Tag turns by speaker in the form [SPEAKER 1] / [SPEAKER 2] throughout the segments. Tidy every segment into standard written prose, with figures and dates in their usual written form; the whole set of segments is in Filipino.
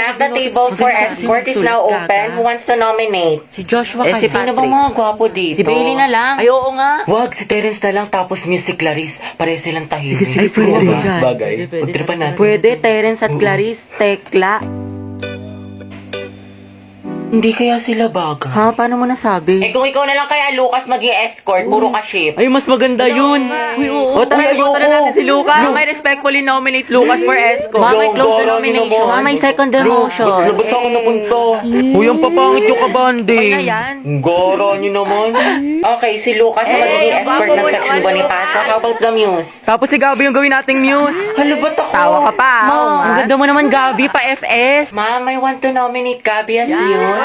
[SPEAKER 1] Jack, the table for escort is now open. Who wants to nominate?
[SPEAKER 2] Si Joshua
[SPEAKER 1] Si Sino bang mga gwapo dito?
[SPEAKER 2] Si Bailey na lang. Ay, oo nga.
[SPEAKER 1] Wag, si Terence na lang tapos music Clarice. Pare silang tahimik.
[SPEAKER 2] Sige, pwede dyan.
[SPEAKER 1] Bagay. Pagtripan natin.
[SPEAKER 2] Pwede, Terence at Clarice, Tekla.
[SPEAKER 1] Hindi kaya sila bagay.
[SPEAKER 2] Ha? Paano mo nasabi?
[SPEAKER 1] Eh kung ikaw na lang kaya Lucas maging escort, puro ka ship.
[SPEAKER 2] Ay, mas maganda yun. Uy, oo. O, tara,
[SPEAKER 1] Uy,
[SPEAKER 2] tara
[SPEAKER 1] ayoko.
[SPEAKER 2] natin si Lucas. May respectfully nominate Lucas for escort.
[SPEAKER 1] Ma'am, may close the
[SPEAKER 2] Gara
[SPEAKER 1] nomination.
[SPEAKER 2] Ma'am, may second demotion.
[SPEAKER 1] Ba't sa akin napunta?
[SPEAKER 2] Uy, ang papangit yung kabanding. Ay na yan.
[SPEAKER 1] Goro nyo naman. Okay, si Lucas ang magiging escort ng section Bonifacio. How about the Muse?
[SPEAKER 2] Tapos si Gabi yung gawin nating muse.
[SPEAKER 1] Halo, ba't ako?
[SPEAKER 2] Tawa ka pa.
[SPEAKER 1] Ma'am.
[SPEAKER 2] Ang ganda mo naman, Gabi, pa FS.
[SPEAKER 1] Ma'am, I want to nominate Gabby as Muse.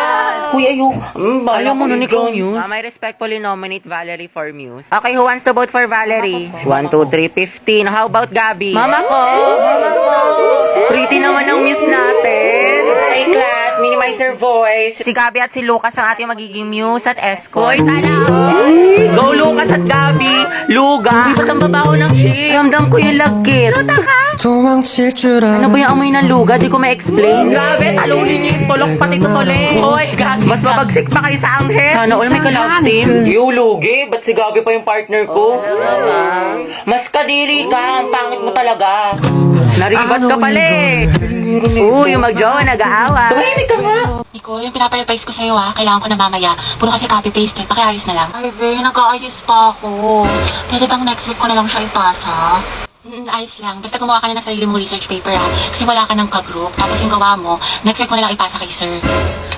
[SPEAKER 1] Uy, ayun.
[SPEAKER 2] Ayaw mo nun ikaw, Muse?
[SPEAKER 1] Ma'am, I respectfully nominate Valerie for Muse. Okay, who wants to vote for Valerie? 1, 2, 3, 15. How about Gabby?
[SPEAKER 2] Mama ko. Pretty naman ang muse natin.
[SPEAKER 1] Hey, class, minimize your voice.
[SPEAKER 2] Si Gabi at si Lucas ang ating magiging muse at escort. Hoy, tala! Go Lucas at Gabi! Luga! Uy, ba't ang babaho ng shit? Ramdam ko yung lagkit. Luta ka!
[SPEAKER 3] 도망칠 줄
[SPEAKER 2] Ano ba yung amoy ng luga? Di ko ma-explain.
[SPEAKER 1] Grabe, talunin niyo yung tulok pati tutuli.
[SPEAKER 2] Hoy, Gabi! Mas mabagsik pa kayo sa anghel. Sana all may ka-love team.
[SPEAKER 1] Yo, lugi. Ba't si Gabi pa yung partner ko? Mas kadiri ka. Ang pangit mo talaga.
[SPEAKER 2] Naribat ka pala eh. Uy, yung mag-jowa, nag-aawa.
[SPEAKER 1] Tumahimik ka nga.
[SPEAKER 4] Nico, yung pinaparapise ko sa'yo kailangan ko na mamaya. Puro kasi copy-paste pakiayos na lang. Ay, Be, nag-aayos pa ako. Pwede bang next week ko na lang siya ipasa? Ayos lang. Basta gumawa ka na ng sarili mong research paper Kasi wala ka ng ka-group. Tapos yung gawa mo, next week mo na lang ipasa kay sir.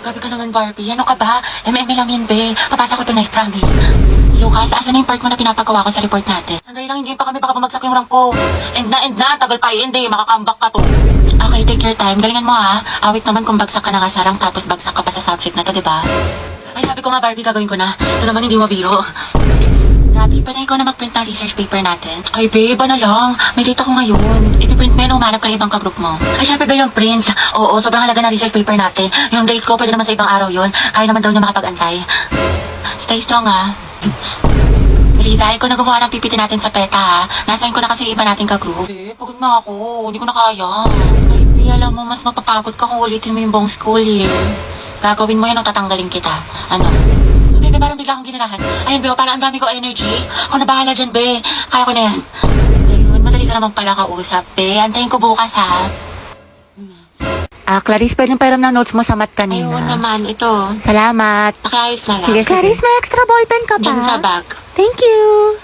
[SPEAKER 4] Grabe ka naman, Barbie. Ano ka ba? MM lang yun, Be. Papasa ko tonight, promise. Lucas, asan na yung part mo na pinapagawa ko sa report natin? Sandali lang, hindi pa kami baka bumagsak yung rank ko. And na, tagal pa hindi. Makakambak ka to. Okay, take your time. Galingan mo Awit naman kung bagsak ka na nga sa rank tapos bagsak ka pa sa subject na to, diba? Ay, sabi ko nga, Barbie, gagawin ko na. Ito naman hindi mabiro. Gabi, pwede ikaw na mag-print ng research paper natin? Ay, babe, ano lang? May data ko ngayon. I-print mo yan, umanap ka ng ibang ka-group mo. Ay, syempre ba yung print? Oo, sobrang halaga ng research paper natin. Yung date ko, pwede naman sa ibang araw yun. Kaya naman daw niya makapag-antay. Stay strong, Riza, ikaw na gumawa ng PPT natin sa PETA, Nasain ko na kasi iba nating ka-group. Eh, pagod na ako. Hindi ko na kaya. Ay, alam mo, mas mapapagod ka kung ulitin mo yung buong school year. Gagawin mo yan o tatanggalin kita. Ano? Bebe, parang bigla akong ginanahan. Ayun, Beo, parang ang dami ko energy. Ako na bahala dyan, Be. Kaya ko na yan. Ayun, madali ka naman pala kausap, Be. Antayin ko bukas,
[SPEAKER 2] Clarice, pwede pairam ng notes mo sa mat kanina.
[SPEAKER 4] Ayun naman, ito.
[SPEAKER 2] Salamat.
[SPEAKER 4] Nakiayos na lang.
[SPEAKER 2] Sige, Clarice, may extra ballpen ka ba?
[SPEAKER 4] Diyan sa bag.
[SPEAKER 2] Thank you.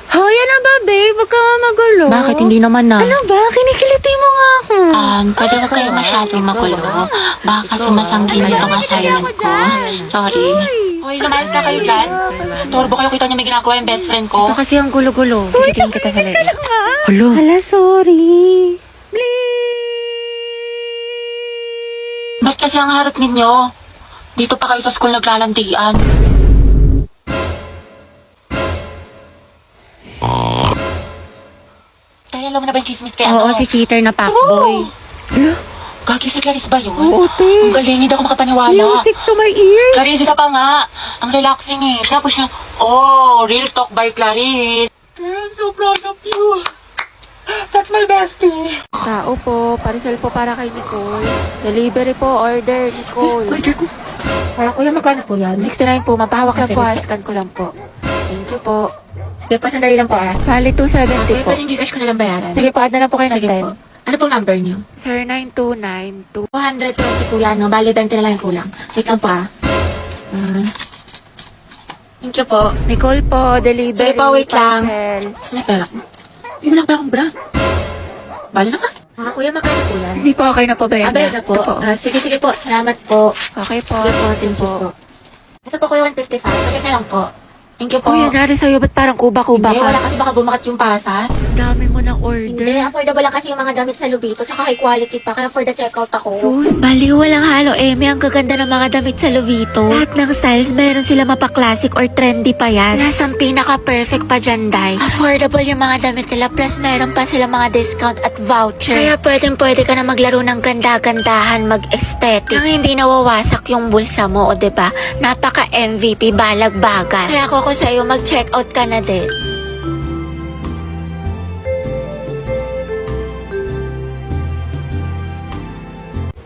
[SPEAKER 2] Hoy, ano ba, babe? Huwag ka magulo. Bakit? Hindi naman na. Ano ba? Kinikiliti mo nga ako.
[SPEAKER 4] Pwede ko kayo masyadong magulo. Baka kasi masanggi na itong assignment ko. Sorry. Hoy, lumayas ka kayo dyan. Storbo kayo, kita niyo may ginagawa yung best friend ko.
[SPEAKER 2] Ito kasi ang gulo-gulo. Kikitin kita sa leeg. Hulo. Hala, sorry.
[SPEAKER 4] Ba't kasi ang harap ninyo? Dito pa kayo sa school naglalandian. Kaya alam mo na ba yung chismis kaya
[SPEAKER 2] Oo, si cheater na fuckboy.
[SPEAKER 4] Gagi si Clarice ba yun?
[SPEAKER 2] Oo, te.
[SPEAKER 4] Ang galing, hindi ako makapaniwala.
[SPEAKER 2] Music to my ears.
[SPEAKER 4] Clarice, isa pa nga. Ang relaxing Tapos siya, real talk by Clarice. I'm so proud of you. That's my bestie.
[SPEAKER 2] Tao po, parcel po para kay Nicole. Delivery po, order, Nicole.
[SPEAKER 4] Order ko. Kuya, magkano po yan?
[SPEAKER 2] 69 po, mapahawak lang po, scan ko lang po. Thank you po.
[SPEAKER 4] Sige po, sandali lang po
[SPEAKER 2] Bali, 270
[SPEAKER 4] Sige
[SPEAKER 2] po.
[SPEAKER 4] po, yung Gcash ko na lang bayaran.
[SPEAKER 2] Sige po, add na lang po kayo ng
[SPEAKER 4] Sige po.
[SPEAKER 2] 10.
[SPEAKER 4] Ano pong number niyo?
[SPEAKER 2] Sir, 9292.
[SPEAKER 4] 220 kuya, no? Bali, 20 na lang yung kulang. Wait lang po Thank you po.
[SPEAKER 2] Nicole po, delivery.
[SPEAKER 4] Sige po, wait lang.
[SPEAKER 2] parcel.
[SPEAKER 4] May pera ko. May wala pa akong bra. Bali na ka. Kuya, magkano po yan?
[SPEAKER 2] Hindi po, okay na po ba yan?
[SPEAKER 4] Bayad na po.
[SPEAKER 2] Ito po.
[SPEAKER 4] Sige po. Salamat po.
[SPEAKER 2] Okay po.
[SPEAKER 4] Sige po, thank you po. Ito po kuya, 155. Sakit na lang po. Thank you po.
[SPEAKER 2] Kuya, nangyari sa'yo, ba't parang kuba-kuba
[SPEAKER 4] Hindi,
[SPEAKER 2] ka?
[SPEAKER 4] wala kasi baka bumakat yung pasas.
[SPEAKER 2] Dami mo ng
[SPEAKER 4] Hindi,
[SPEAKER 2] order.
[SPEAKER 4] affordable lang kasi yung mga gamit sa Lubito. Saka high quality pa. Kaya for the checkout ako.
[SPEAKER 2] Sus, baliw, walang halo, Eme. Ang gaganda ng mga damit sa Lovito. Lahat ng styles, meron sila mapa-classic or trendy pa yan. Plus, ang pinaka-perfect pa dyan, Day. Affordable yung mga damit nila, plus meron pa sila mga discount at voucher. Kaya pwede ka na maglaro ng ganda-gandahan, mag-aesthetic. Nang hindi nawawasak yung bulsa mo, o diba? Napaka-MVP, balag-bagan. Kaya ako sa'yo, mag-check out ka na din.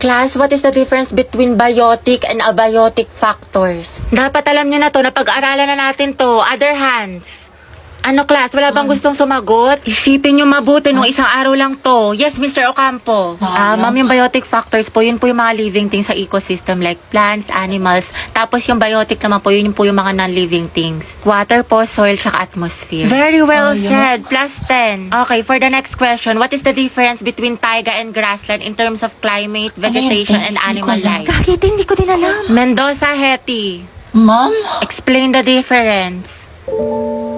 [SPEAKER 4] Class, what is the difference between biotic and abiotic factors?
[SPEAKER 1] Dapat alam niyo na to, napag-aralan na natin to. Other hands. Ano, class? Wala bang gustong sumagot? Isipin niyo mabuti nung isang araw lang to. Yes, Mr. Ocampo. Ma'am, yung biotic factors po, yun po yung mga living things sa ecosystem like plants, animals. Tapos yung biotic naman po, yun po yung mga non-living things. Water po, soil, tsaka atmosphere. Very well said. Plus 10. Okay, for the next question, what is the difference between taiga and grassland in terms of climate, vegetation, and animal life?
[SPEAKER 2] Kakita, hindi ko din alam.
[SPEAKER 1] Mendoza, Hetty.
[SPEAKER 4] Ma'am?
[SPEAKER 1] Explain the difference.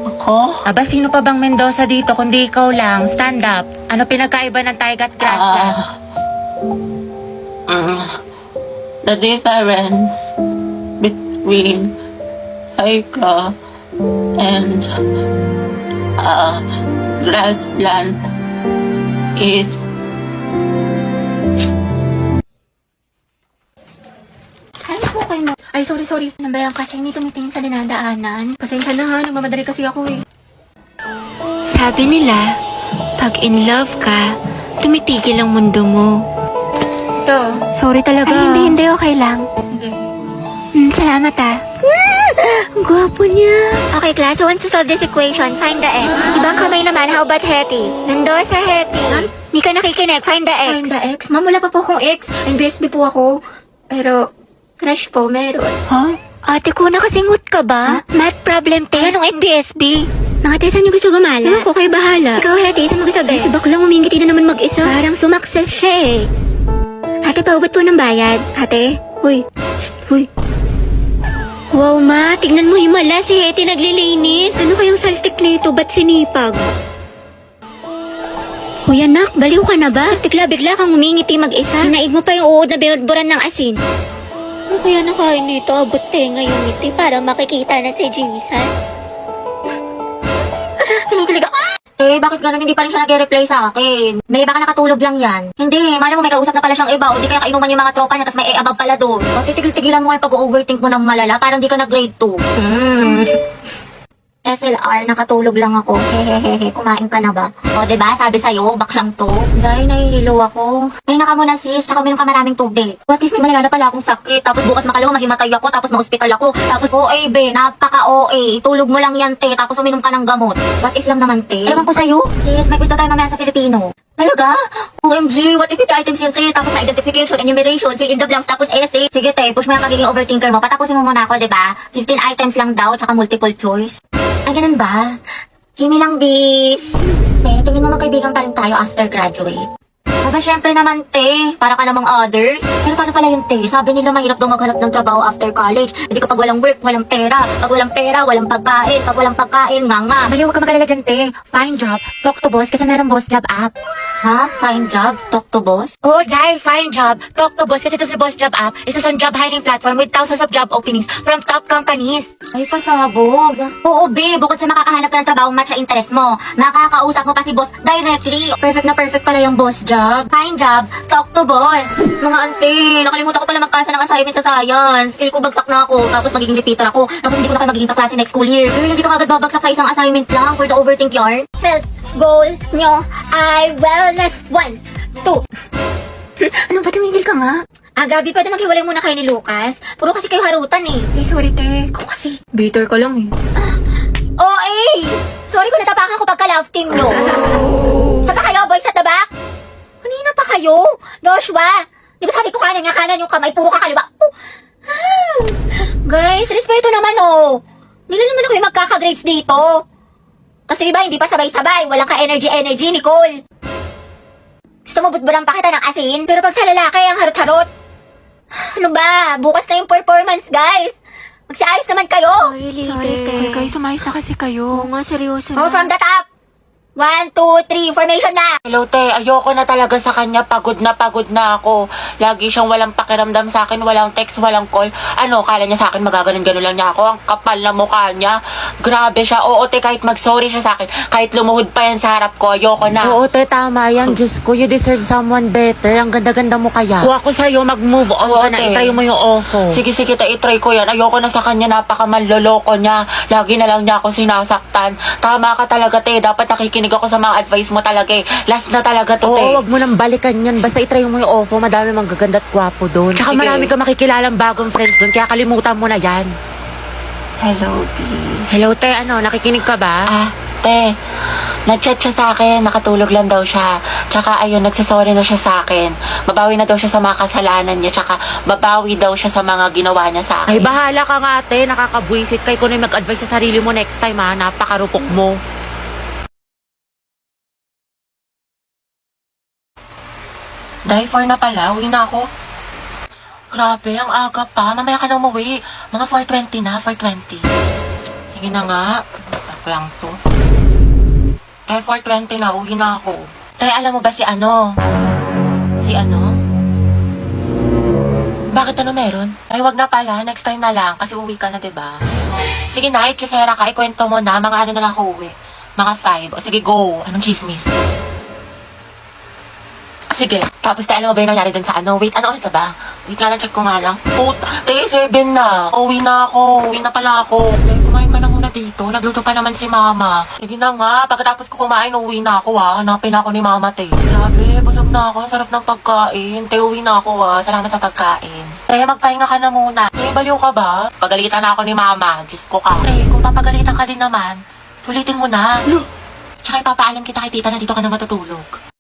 [SPEAKER 4] Ako?
[SPEAKER 1] Aba, sino pa bang Mendoza dito kundi ikaw lang? Stand up. Ano pinagkaiba ng taiga at grassland?
[SPEAKER 4] The difference between taiga and grassland is
[SPEAKER 2] Ay, okay mo. Ay, sorry. Nambayan kasi hindi tumitingin sa dinadaanan. Pasensya na ha, nagmamadali kasi ako eh. Sabi nila, pag in love ka, tumitigil ang mundo mo.
[SPEAKER 1] Ito.
[SPEAKER 2] Sorry talaga. Ay, hindi, okay lang. Salamat ah. Ang gwapo niya. Okay, class, who wants to solve this equation? Find the x. Ibang kamay naman, how about Hetty? Mendoza, Hetty. Hindi ka nakikinig, find the x. Find the x? Ma'am, wala pa po akong x. NBSB po ako. Pero, crush po, meron.
[SPEAKER 4] Huh?
[SPEAKER 2] Ate ko, nakasingot ka ba? Math problem, te. Anong NBSB? Mga te, saan niyo gusto gumala? Ewan ko, kayo bahala. Ikaw, Hetty, saan mo gusto ba? Si baklang umingiti na naman mag-isa. Parang sumakses siya eh. Ate, paubat po ng bayad. Ate? Huy. Wow, ma. Tignan mo yung mala. Si Hetty naglilinis. Ano kayang saltik nito? Ba't sinipag? Hoy anak, baliw ka na ba? Bigla kang umingiti mag-isa. Naig mo pa yung uod na binudburan ng asin. Ano kaya nakain nito? Abot tenga yung ngiti para makikita na si Jesus. Kinikilig ako. Eh, bakit ganun hindi pa rin siya nag-reply sa akin? May baka nakatulog lang yan. Hindi, malam mo may kausap na pala siyang iba o di kaya kainuman yung mga tropa niya tapos may above pala doon. O titigil-tigilan mo yung pag-overthink mo ng malala parang di ka nag-grade 2. SLR, nakatulog lang ako. Hehehehe, kumain ka na ba? O, diba? Sabi sa'yo, baklang to. Dahil nahihilo ako. Pahinga ka muna sis, tsaka uminom ka maraming tubig. What if may malala pala akong sakit? Tapos bukas makalawa, mahimatay ako, tapos ma-hospital ako. Tapos OA, be, napaka-OA. Tulog mo lang yan, te, tapos uminom ka ng gamot. What if lang naman, te? Ewan ko sa'yo. Sis, may gusto tayo mamaya sa Filipino. Talaga? OMG, what if the items yung te? Tapos na identification, enumeration, fill in the blanks, tapos essay. Sige, te, push mo yung pagiging overthinker mo. Patapusin mo muna ako, diba? 15 items lang daw, tsaka multiple choice. Ay, ganun ba? Kimi lang, bis. Tingin mo magkaibigan pa rin tayo after graduate. Aba, syempre naman, te. Para ka namang others. Pero paano pala yung te? Sabi nila mahirap daw maghanap ng trabaho after college. Hindi kapag walang work, walang pera. Pag walang pera, walang pagkain. Pag walang pagkain, nga. Baliw, huwag ka magalala dyan, te. Find job, talk to boss, kasi meron boss job app. Ha? Find job, talk to boss?
[SPEAKER 1] Oo, Jai, find job. Talk to boss kasi ito si Boss Job App. Isa sa job hiring platform with thousands of job openings from top companies.
[SPEAKER 2] Ay, pasabog. Oo, be. Bukod sa makakahanap ka ng trabaho match sa interest mo, nakakausap mo pa si boss directly. Perfect na perfect pala yung boss job. Find job, talk to boss. Mga ante, nakalimutan ko pala magpasa ng assignment sa science. Skill ko bagsak na ako, tapos magiging repeater ako. Tapos hindi ko na kayo magiging kaklase next school year. Pero hindi ko agad babagsak sa isang assignment lang for the overthink yarn. Health goal nyo ay wellness 1, 2. Ano ba, tumigil ka nga? Gabi, pwede maghiwalay muna kayo ni Lucas. Puro kasi kayo harutan eh. Eh, sorry te. Ko kasi. Bitter ka lang eh. Sorry kung natapakan ko pagka-love team nyo. Saan pa kayo, boys at the back? Kanina pa kayo? Joshua, di ba sabi ko kanan yung kamay, puro ka kaliwa. Guys, respeto naman oh. Nila naman ako yung magkaka-grades dito. Kasi iba, hindi pa sabay-sabay. Walang ka-energy, Nicole. Gusto mo butbulang pa kita ng asin? Pero pag sa lalaki, ang harot-harot. Ano ba? Bukas na yung performance, guys. Magsiayos naman kayo.
[SPEAKER 3] Sorry, te. Guys, sumayos na kasi kayo.
[SPEAKER 2] Oo nga, seryoso
[SPEAKER 1] Oh,
[SPEAKER 2] na.
[SPEAKER 1] from the top.
[SPEAKER 2] 1, 2, 3, formation na!
[SPEAKER 4] Hello, te. Ayoko na talaga sa kanya. Pagod na ako. Lagi siyang walang pakiramdam sa akin. Walang text, walang call. Ano, kala niya sa akin magaganon-ganon lang niya ako. Ang kapal na mukha niya. Grabe siya. Oo, te, kahit mag-sorry siya sa akin. Kahit lumuhod pa yan sa harap ko. Ayoko na.
[SPEAKER 3] Oo, te, tama yan. Diyos ko, you deserve someone better. Ang ganda-ganda mo kaya.
[SPEAKER 4] Kung ako sa'yo, mag-move on
[SPEAKER 3] Oo,
[SPEAKER 4] ka na.
[SPEAKER 3] te.
[SPEAKER 4] Itry mo yung ofo. Sige, te, itry ko yan. Ayoko na sa kanya. Napakamanloloko niya. Lagi na lang niya ako sinasaktan. Tama ka talaga, te. Dapat nakikinig nakikinig ako sa mga advice mo talaga eh. Last na talaga to, te.
[SPEAKER 3] Oo, wag mo nang balikan yan. Basta itry mo yung OFO. Madami mang gaganda at gwapo doon. Tsaka
[SPEAKER 4] Sige.
[SPEAKER 3] marami ka makikilalang bagong friends doon. Kaya kalimutan mo na yan.
[SPEAKER 4] Hello, B.
[SPEAKER 3] Hello, te. Ano, nakikinig ka ba?
[SPEAKER 4] Ah, te. Nag-chat siya sa akin, nakatulog lang daw siya. Tsaka ayun, nagsasorry na siya sa akin. Babawi na daw siya sa mga kasalanan niya. Tsaka babawi daw siya sa mga ginawa niya sa
[SPEAKER 3] Ay,
[SPEAKER 4] akin.
[SPEAKER 3] bahala ka nga, te. Nakakabwisit kay kuno mag-advise sa sarili mo next time, ha. Napakarupok mo.
[SPEAKER 4] Dahil 4 na pala, uwi na ako. Grabe, ang aga pa. Mamaya ka na umuwi. Mga 4:20 na, 4:20. Sige na nga. Sak lang to. Dahil 4:20 na, uwi na ako. Tay, alam mo ba si ano? Si ano? Bakit ano meron? Ay, wag na pala. Next time na lang. Kasi uwi ka na, diba? Sige na, ikisera ka. Ikwento mo na. Mga ano na lang ako uwi. Mga 5. O sige, go. Anong chismis? Sige. Tapos tayo, alam mo ba yung nangyari dun sa ano? Wait, ano oras na ba? Wait nga lang, check ko nga lang. Tayo 7 na. Uwi na ako. Uwi na pala ako. Tayo, kumain ka na muna dito. Nagluto pa naman si mama. Sige na nga. Pagkatapos ko kumain, uwi na ako ha. Hanapin ako ni mama, te. Grabe, busog na ako. Ang sarap ng pagkain. Tayo, uwi na ako ha. Salamat sa pagkain. Tayo, magpahinga ka na muna. Tayo, baliw ka ba? Pagalitan na ako ni mama. Diyos ko ka. Tayo, kung papagalitan ka din naman, sulitin mo na. Tsaka ipapaalam kita kay tita na dito ka na matutulog.